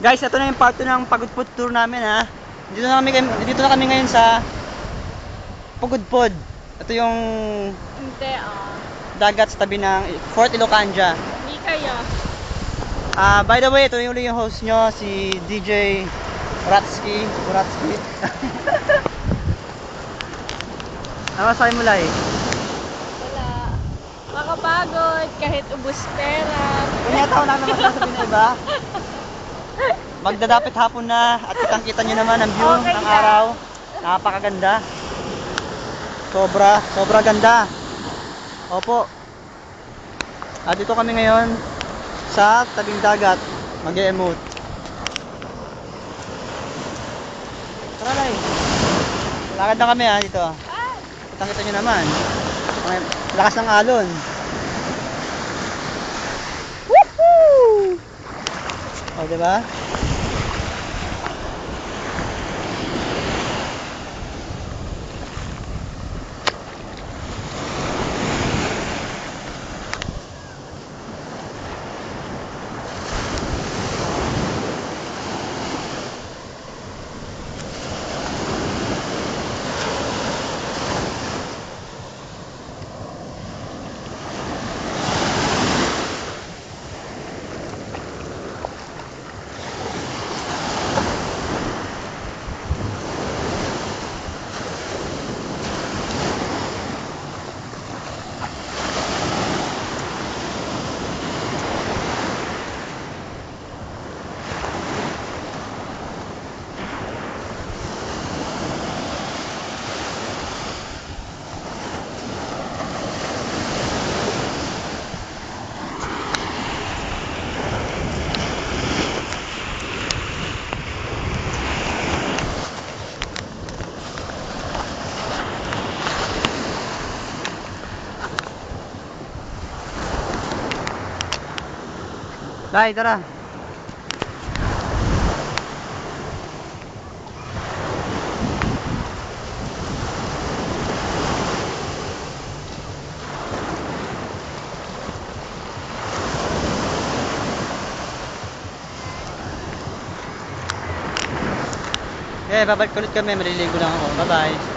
Guys, ito na yung part 2 ng Pagudpod tour namin ha. Dito na kami ngayon sa Pagudpod. Ito yung Hindi dagat sa tabi ng Fort Ilocanja. Hindi kayo. By the way, ito yung host nyo, si DJ Ratsky. Ano masabi mo, Lai? Wala. Makapagod kahit ubos pera. Kunyata ko lang naman sasabihin na iba. Magdadapit hapon na at kitang-kita nyo naman ang view Okay ng na. araw. Napakaganda. Sobra ganda. Opo. At dito kami ngayon sa tabing dagat. Mag-e-emote. Tara, Lai. Lakad na kami ha dito. Kitang-kita nyo naman. May lakas ng alon. Woohoo! O, diba? Lai, tara. Babalik ulit kami. Maliligo lang ako. Bye-bye.